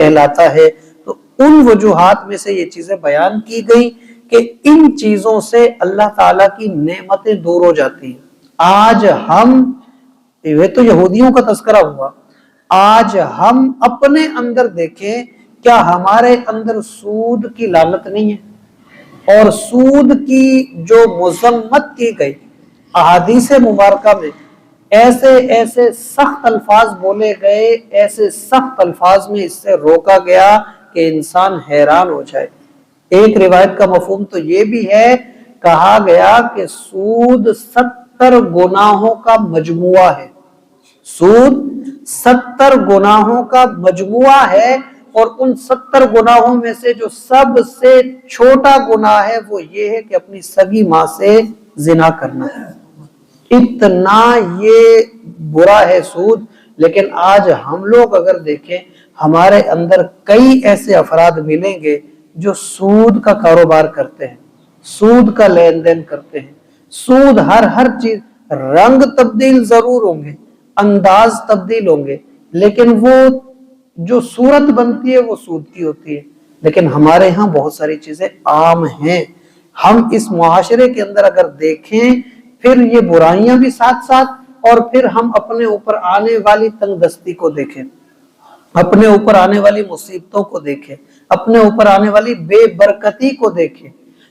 کہلاتا ہے۔ تو ان وجوہات میں سے یہ چیزیں بیان کی گئی کہ ان چیزوں سے اللہ تعالیٰ کی نعمتیں دور ہو جاتی ہیں۔ آج ہم، یہ تو یہودیوں کا تذکرہ ہوا، آج ہم اپنے اندر دیکھیں، کیا ہمارے اندر سود کی لعنت نہیں ہے؟ اور سود کی جو مذمت کی گئی احادیث مبارکہ میں، ایسے ایسے سخت الفاظ بولے گئے، ایسے سخت الفاظ میں اس سے روکا گیا کہ انسان حیران ہو جائے۔ ایک روایت کا مفہوم تو یہ بھی ہے، کہا گیا کہ سود 70 گناہوں کا مجموعہ ہے۔ سود 70 گناہوں کا مجموعہ ہے، اور ان 70 گناہوں میں سے جو سب سے چھوٹا گناہ ہے وہ یہ ہے کہ اپنی سگی ماں سے زنا کرنا ہے۔ اتنا یہ برا ہے سود۔ لیکن آج ہم لوگ اگر دیکھیں، ہمارے اندر کئی ایسے افراد ملیں گے جو سود کا کاروبار کرتے ہیں، سود کا لین دین کرتے ہیں۔ سود ہر چیز، رنگ تبدیل ضرور ہوں گے، انداز تبدیل ہوں گے، لیکن وہ جو صورت بنتی ہے وہ سود کی ہوتی ہے۔ لیکن ہمارے ہاں بہت ساری چیزیں عام ہیں۔ ہم اس معاشرے کے اندر اگر دیکھیں، پھر یہ برائیاں بھی ساتھ ساتھ، اور پھر ہم اپنے اوپر آنے والی تنگ دستی کو دیکھیں، اپنے اوپر آنے والی مصیبتوں کو دیکھیں، اپنے اوپر آنے والی بے برکتی کو دیکھیں۔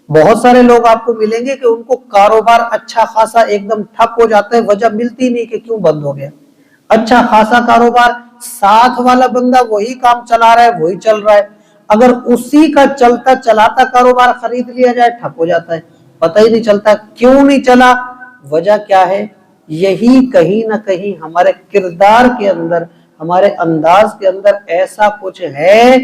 بہت سارے لوگ آپ کو ملیں گے کہ ان کو کاروبار اچھا خاصا ایک دم ٹھپ ہو جاتا ہے، وجہ ملتی نہیں کہ کیوں بند ہو گیا۔ اچھا خاصا کاروبار، ساتھ والا بندہ وہی کام چلا رہا ہے، وہی چل رہا ہے، اگر اسی کا چلتا چلاتا کاروبار خرید لیا جائے ٹھپ ہو جاتا ہے، پتہ ہی نہیں چلتا کیوں نہیں چلا۔ وجہ کیا ہے؟ یہی کہیں نہ کہیں ہمارے کردار کے اندر، ہمارے انداز کے اندر ایسا کچھ ہے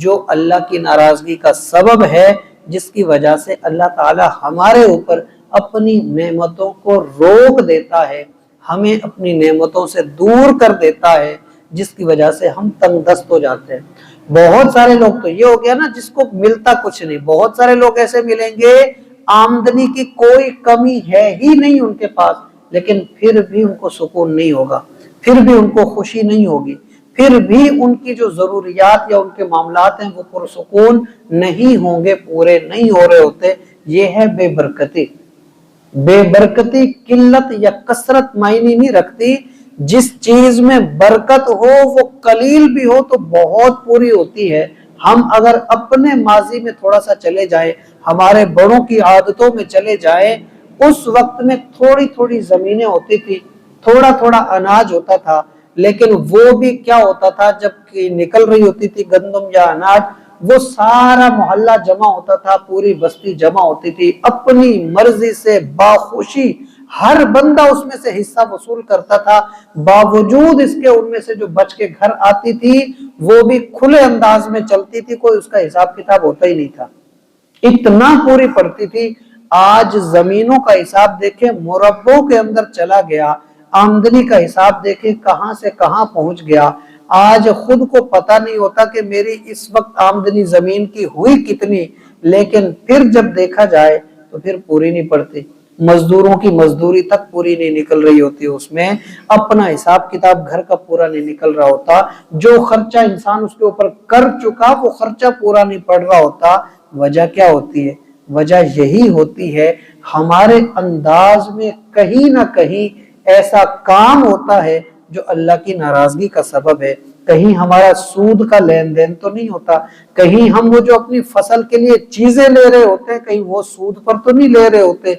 جو اللہ کی ناراضگی کا سبب ہے، جس کی وجہ سے اللہ تعالی ہمارے اوپر اپنی نعمتوں کو روک دیتا ہے، ہمیں اپنی نعمتوں سے دور کر دیتا ہے، جس کی وجہ سے ہم تنگ دست ہو جاتے ہیں۔ بہت سارے لوگ تو یہ ہو گیا نا جس کو ملتا کچھ نہیں، بہت سارے لوگ ایسے ملیں گے آمدنی کی کوئی کمی ہے ہی نہیں ان کے پاس، لیکن پھر بھی ان کو سکون نہیں ہوگا، پھر بھی ان کو خوشی نہیں ہوگی، پھر بھی ان کی جو ضروریات یا ان کے معاملات ہیں وہ پرسکون نہیں ہوں گے، پورے نہیں ہو رہے ہوتے۔ یہ ہے بے برکتی۔ بے برکتی قلت یا کثرت معنی نہیں رکھتی، جس چیز میں برکت ہو وہ قلیل بھی ہو تو بہت پوری ہوتی ہے۔ ہم اگر اپنے ماضی میں تھوڑا سا چلے جائیں، ہمارے بڑوں کی عادتوں میں چلے جائیں، اس وقت میں تھوڑی تھوڑی زمینیں ہوتی تھی، تھوڑا تھوڑا اناج ہوتا تھا، لیکن وہ بھی کیا ہوتا تھا، جب نکل رہی ہوتی تھی گندم یا اناج، وہ سارا محلہ جمع ہوتا تھا، پوری بستی جمع ہوتی تھی، اپنی مرضی سے باخوشی ہر بندہ اس میں سے حصہ وصول کرتا تھا، باوجود اس کے ان میں سے جو بچ کے گھر آتی تھی وہ بھی کھلے انداز میں چلتی تھی، کوئی اس کا حساب کتاب ہوتا ہی نہیں تھا، اتنا پوری پڑتی تھی۔ آج زمینوں کا حساب دیکھیں مربوں کے اندر چلا گیا، آمدنی کا حساب دیکھیں کہاں سے کہاں پہنچ گیا۔ آج خود کو پتہ نہیں ہوتا کہ میری اس وقت آمدنی زمین کی ہوئی کتنی، لیکن پھر جب دیکھا جائے تو پھر پوری نہیں پڑتی، مزدوروں کی مزدوری تک پوری نہیں نکل رہی ہوتی، اس میں اپنا حساب کتاب گھر کا پورا نہیں نکل رہا ہوتا، جو خرچہ انسان اس کے اوپر کر چکا وہ خرچہ پورا نہیں پڑ رہا ہوتا۔ وجہ کیا ہوتی ہے؟ وجہ یہی ہوتی ہے ہمارے انداز میں کہیں نہ کہیں ایسا کام ہوتا ہے جو اللہ کی ناراضگی کا سبب ہے۔ کہیں ہمارا سود کا لین دین تو نہیں ہوتا، کہیں ہم وہ جو اپنی فصل کے لیے چیزیں لے رہے ہوتے ہیں کہیں وہ سود پر تو نہیں لے رہے ہوتے۔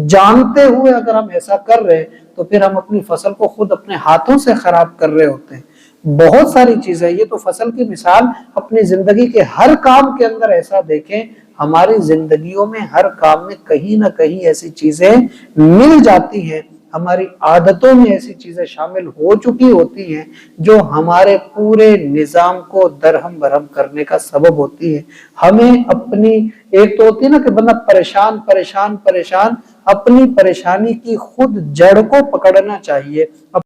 جانتے ہوئے اگر ہم ایسا کر رہے تو پھر ہم اپنی فصل کو خود اپنے ہاتھوں سے خراب کر رہے ہوتے ہیں۔ بہت ساری چیزیں، یہ تو فصل کی مثال، اپنی زندگی کے ہر کام کے اندر ایسا دیکھیں، ہماری زندگیوں میں ہر کام میں کہیں نہ کہیں ایسی چیزیں مل جاتی ہیں، ہماری عادتوں میں ایسی چیزیں شامل ہو چکی ہوتی ہیں جو ہمارے پورے نظام کو درہم برہم کرنے کا سبب ہوتی ہے۔ ہمیں اپنی، ایک تو ہوتی ہے نا کہ بندہ پریشان پریشان پریشان، اپنی پریشانی کی خود جڑ کو پکڑنا چاہیے۔